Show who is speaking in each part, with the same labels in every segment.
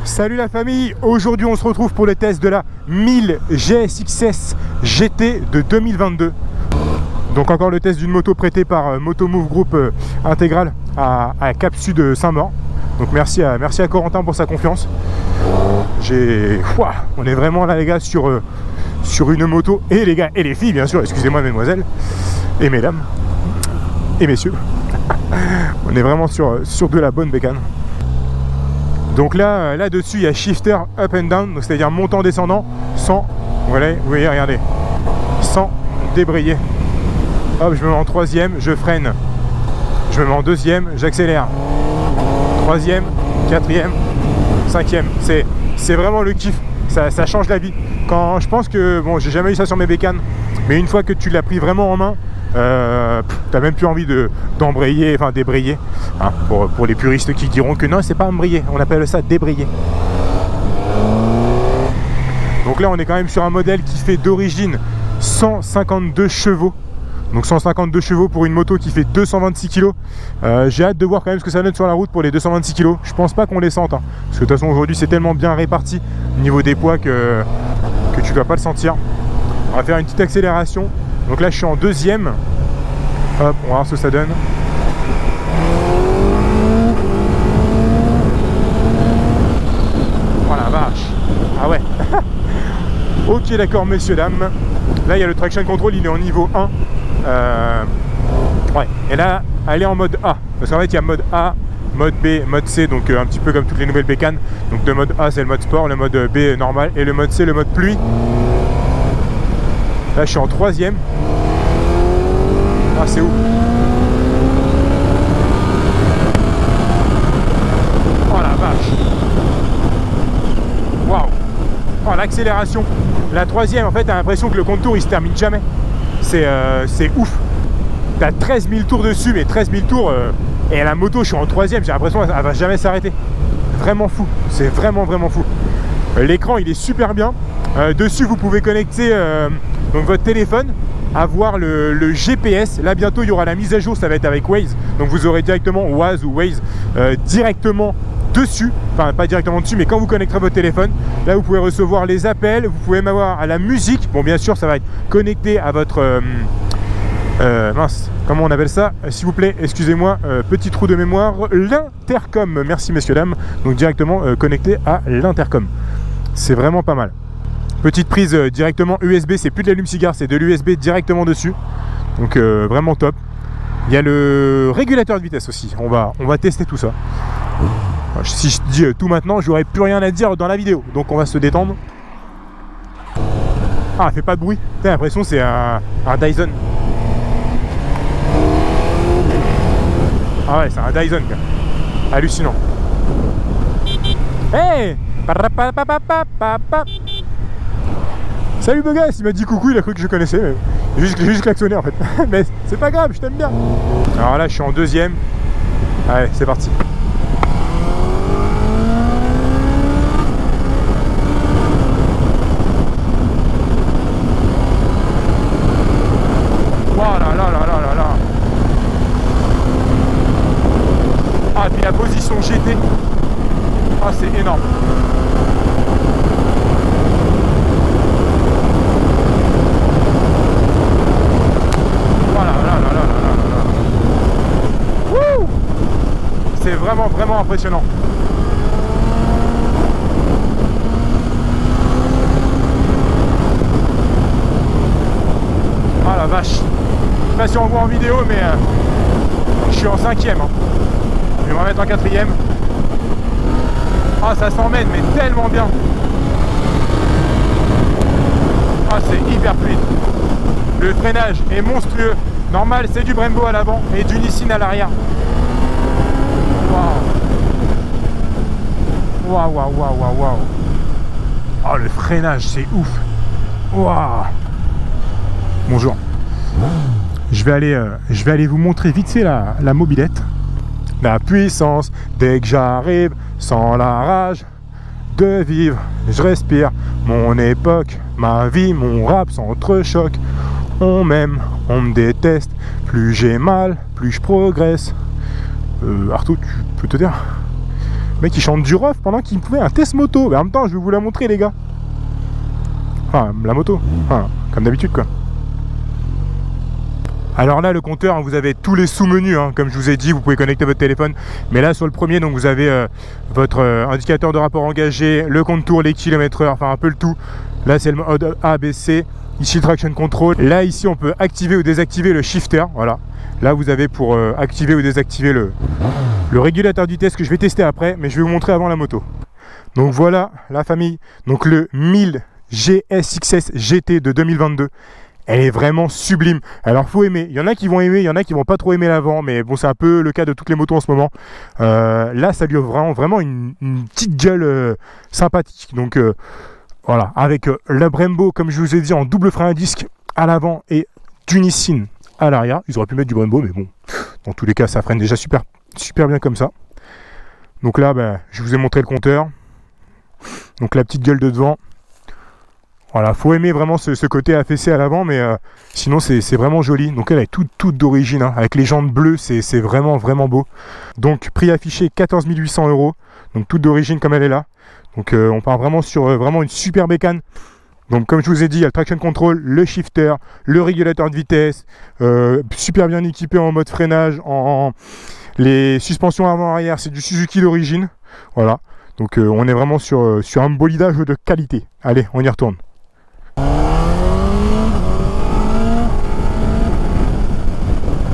Speaker 1: Salut la famille, aujourd'hui on se retrouve pour le test de la 1000 GSX-S GT de 2022. Donc encore le test d'une moto prêtée par Motomove Group Intégral à Cap Sud Saint-Maur. Donc merci à Corentin pour sa confiance. On est vraiment là les gars sur une moto, et les gars et les filles bien sûr, excusez-moi mesdemoiselles et mesdames et messieurs. On est vraiment sur de la bonne bécane. Donc là dessus il y a shifter up and down, c'est-à-dire montant descendant sans, voilà, vous voyez, regardez, sans débrayer. Hop, je me mets en troisième, je freine, je me mets en deuxième, j'accélère, troisième, quatrième, cinquième. C'est vraiment le kiff, ça change la vie. Quand je pense que, bon, j'ai jamais eu ça sur mes bécanes, mais une fois que tu l'as pris vraiment en main, t'as même plus envie d'embrayer, enfin débrayer, hein, pour les puristes qui diront que non, c'est pas embrayer, on appelle ça débrayer. Donc là on est quand même sur un modèle qui fait d'origine 152 chevaux. Donc 152 chevaux pour une moto qui fait 226 kg. J'ai hâte de voir quand même ce que ça donne sur la route pour les 226 kg. Je pense pas qu'on les sente, hein, parce que de toute façon aujourd'hui c'est tellement bien réparti au niveau des poids que tu dois pas le sentir. On va faire une petite accélération. Donc là je suis en deuxième. Hop, on va voir ce que ça donne. Oh la vache. Ah ouais. Ok d'accord messieurs dames. Là il y a le traction control, il est en niveau 1. Ouais. Et là elle est en mode A. Parce qu'en fait il y a mode A, mode B, mode C, donc un petit peu comme toutes les nouvelles bécanes. Donc le mode A c'est le mode sport, le mode B normal, et le mode C le mode pluie. Là je suis en troisième. Ah c'est ouf. Oh la vache. Waouh. Oh l'accélération. La troisième en fait t'as l'impression que le contour il se termine jamais. C'est ouf. T'as 13 000 tours dessus, mais 13 000 tours et la moto je suis en troisième, j'ai l'impression qu'elle va jamais s'arrêter. Vraiment fou. C'est vraiment fou. L'écran il est super bien. Dessus vous pouvez connecter donc votre téléphone, avoir le GPS. Là bientôt il y aura la mise à jour, ça va être avec Waze, donc vous aurez directement Waze ou Waze directement dessus, enfin pas directement dessus, mais quand vous connecterez votre téléphone, là vous pouvez recevoir les appels, vous pouvez même avoir à la musique. Bon bien sûr ça va être connecté à votre mince, comment on appelle ça, s'il vous plaît, excusez-moi, petit trou de mémoire, l'intercom. Merci messieurs dames. Donc directement connecté à l'intercom, c'est vraiment pas mal. Petite prise directement USB, c'est plus de l'allume-cigare, c'est de l'USB directement dessus. Donc vraiment top. Il y a le régulateur de vitesse aussi, on va tester tout ça. Si je dis tout maintenant, j'aurais plus rien à dire dans la vidéo. Donc on va se détendre. Ah, elle fait pas de bruit. T'as l'impression c'est un Dyson. Ah ouais, c'est un Dyson quoi. Hallucinant. Hey! Salut beau gosse, il m'a dit coucou, il a cru que je connaissais, mais j'ai juste klaxonné en fait. Mais c'est pas grave, je t'aime bien. Alors là je suis en deuxième. Allez, c'est parti. Oh là là là là là là. Ah, puis la position GT. Ah, c'est énorme. C'est vraiment impressionnant. Ah la vache. Je sais pas si on voit en vidéo, mais je suis en cinquième. Hein. Je vais me remettre en quatrième. Ah ça s'emmène mais tellement bien. Ah c'est hyper fluide. Le freinage est monstrueux. Normal c'est du Brembo à l'avant et du Nissin à l'arrière. Waouh. Oh le freinage c'est ouf. Waouh. Bonjour. Je vais aller vous montrer vite fait la mobilette. La puissance dès que j'arrive, sans la rage de vivre, je respire mon époque, ma vie, mon rap s'entrechoque. On m'aime, on me déteste, plus j'ai mal, plus je progresse. Arthur, tu peux te dire? Le mec il chante du rough pendant qu'il pouvait un test moto. Mais en même temps je vais vous la montrer les gars. Enfin la moto, enfin, comme d'habitude quoi. Alors là le compteur, vous avez tous les sous-menus, hein, comme je vous ai dit, vous pouvez connecter votre téléphone. Mais là sur le premier, donc vous avez votre indicateur de rapport engagé, le contour, les kilomètres/heure, enfin un peu le tout. Là c'est le mode A, B, C. Ici le traction control. Là ici on peut activer ou désactiver le shifter. Voilà. Là vous avez pour activer ou désactiver le régulateur de vitesse que je vais tester après. Mais je vais vous montrer avant la moto. Donc voilà la famille. Donc le 1000 GSXS GT de 2022. Elle est vraiment sublime. Alors faut aimer. Il y en a qui vont aimer, il y en a qui vont pas trop aimer l'avant. Mais bon c'est un peu le cas de toutes les motos en ce moment. Là ça lui offre vraiment une petite gueule sympathique. Donc voilà, avec la Brembo, comme je vous ai dit, en double frein à disque à l'avant et du Nissin à l'arrière. Ils auraient pu mettre du Brembo, mais bon, dans tous les cas, ça freine déjà super bien comme ça. Donc là, ben, je vous ai montré le compteur. Donc la petite gueule de devant. Voilà, faut aimer vraiment ce côté affaissé à l'avant, mais sinon c'est vraiment joli. Donc elle est toute d'origine, hein, avec les jantes bleues, c'est vraiment beau. Donc prix affiché 14 800 €, donc toute d'origine comme elle est là. Donc on part vraiment sur vraiment une super bécane. Donc comme je vous ai dit, il y a le traction control, le shifter, le régulateur de vitesse, super bien équipé en mode freinage, les suspensions avant-arrière, c'est du Suzuki d'origine. Voilà, donc on est vraiment sur un bolidage de qualité. Allez, on y retourne.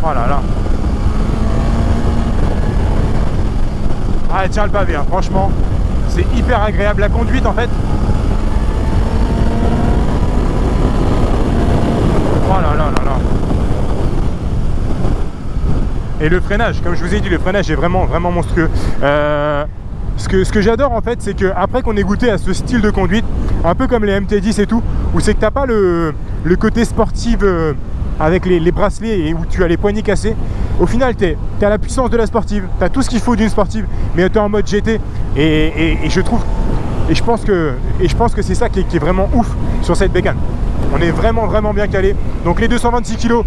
Speaker 1: Voilà là. Ah, elle tient le pavé, hein, franchement. C'est hyper agréable la conduite en fait. Oh là là là là. Et le freinage, comme je vous ai dit, le freinage est vraiment monstrueux. Ce que j'adore en fait, c'est que après qu'on ait goûté à ce style de conduite, un peu comme les MT10 et tout, où c'est que t'as pas le côté sportif avec les bracelets et où tu as les poignets cassés. Au final, tu as la puissance de la sportive, tu as tout ce qu'il faut d'une sportive, mais tu es en mode GT. Et je pense que c'est ça qui est vraiment ouf sur cette bécane. On est vraiment bien calé. Donc les 226 kg,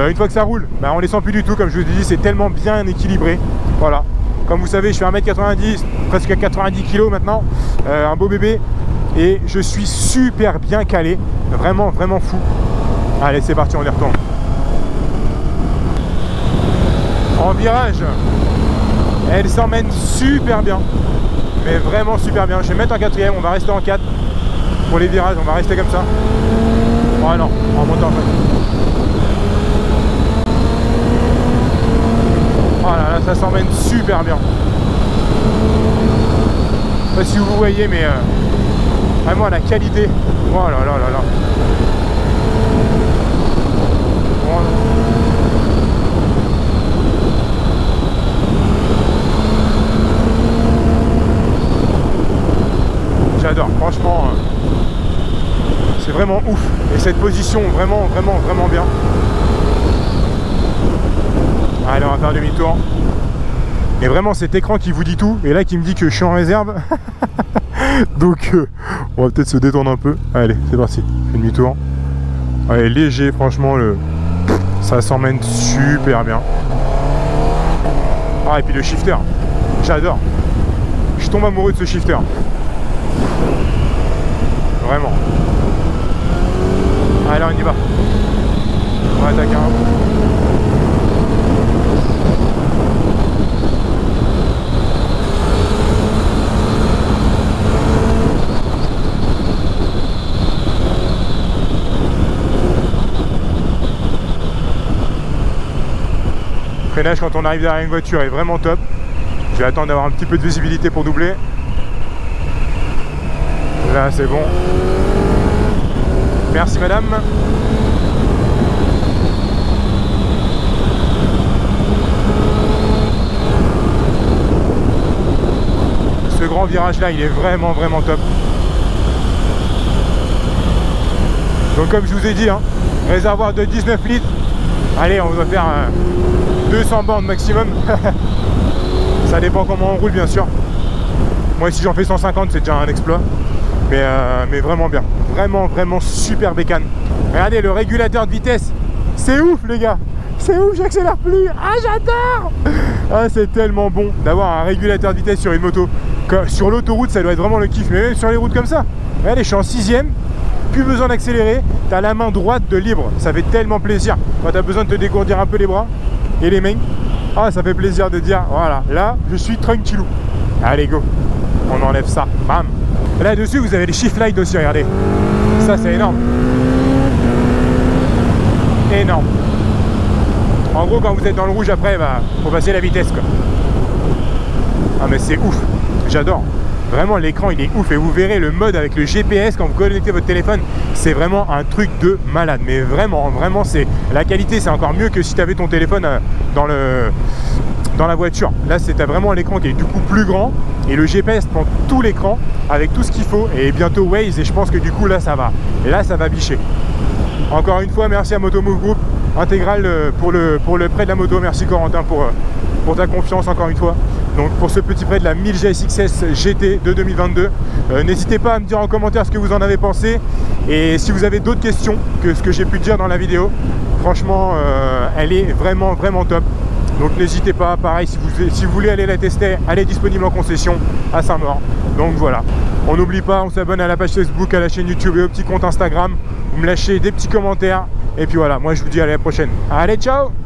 Speaker 1: une fois que ça roule, bah, on les sent plus du tout. Comme je vous ai dit, c'est tellement bien équilibré. Voilà. Comme vous savez, je fais 1m90, presque 90 kg maintenant, un beau bébé. Et je suis super bien calé, vraiment fou. Allez, c'est parti, on y retourne. En virage, elle s'emmène super bien, mais vraiment super bien. Je vais mettre en quatrième, on va rester en 4 pour les virages, on va rester comme ça. Oh non, en montant en fait. Oh là là, ça s'emmène super bien. Je sais pas si vous voyez, mais vraiment la qualité. Oh là là là là. J'adore, franchement, c'est vraiment ouf. Et cette position, vraiment bien. Allez, on va faire demi-tour. Et vraiment cet écran qui vous dit tout, et là qui me dit que je suis en réserve. Donc on va peut-être se détendre un peu. Allez, c'est parti, demi-tour. Allez, léger, franchement, ça s'emmène super bien. Ah, et puis le shifter, j'adore. Je tombe amoureux de ce shifter. Vraiment. Allez, on y va. On va attaquer un peu. Le freinage quand on arrive derrière une voiture est vraiment top. Je vais attendre d'avoir un petit peu de visibilité pour doubler. Là c'est bon. Merci madame. Ce grand virage là il est vraiment top. Donc comme je vous ai dit, hein, réservoir de 19 litres. Allez, on va faire 200 bandes maximum. Ça dépend comment on roule bien sûr. Moi si j'en fais 150 c'est déjà un exploit. Mais vraiment bien. Vraiment super bécane. Regardez le régulateur de vitesse. C'est ouf les gars. C'est ouf, j'accélère plus. Ah j'adore. Ah, c'est tellement bon d'avoir un régulateur de vitesse sur une moto. Sur l'autoroute, ça doit être vraiment le kiff, mais même sur les routes comme ça. Regardez, je suis en 6ème, plus besoin d'accélérer, t'as la main droite de libre, ça fait tellement plaisir. Quand t'as besoin de te dégourdir un peu les bras et les mains, ah, ça fait plaisir de dire, voilà, là, je suis tranquillou. Allez, go, on enlève ça, bam. Là-dessus, vous avez les shift lights aussi, regardez. Ça, c'est énorme. Énorme. En gros, quand vous êtes dans le rouge, après, bah, faut passer la vitesse, quoi. Ah, mais c'est ouf, j'adore. Vraiment, l'écran, il est ouf. Et vous verrez le mode avec le GPS quand vous connectez votre téléphone, c'est vraiment un truc de malade. Mais vraiment, vraiment, c'est la qualité, c'est encore mieux que si tu avais ton téléphone dans la voiture. Là, c'est vraiment l'écran qui est du coup plus grand. Et le GPS prend tout l'écran avec tout ce qu'il faut. Et bientôt Waze. Et je pense que du coup, là, ça va. Et là, ça va bicher. Encore une fois, merci à Motomove Group Intégral pour le prêt de la moto. Merci Corentin pour ta confiance encore une fois. Donc pour ce petit prêt de la 1000 GSX-S GT de 2022, n'hésitez pas à me dire en commentaire ce que vous en avez pensé. Et si vous avez d'autres questions que ce que j'ai pu dire dans la vidéo, franchement, elle est vraiment, vraiment top. Donc n'hésitez pas, pareil, si vous voulez aller la tester, elle est disponible en concession à Saint-Maur. Donc voilà, on n'oublie pas, on s'abonne à la page Facebook, à la chaîne YouTube et au petit compte Instagram. Vous me lâchez des petits commentaires. Et puis voilà, moi je vous dis à la prochaine. Allez, ciao!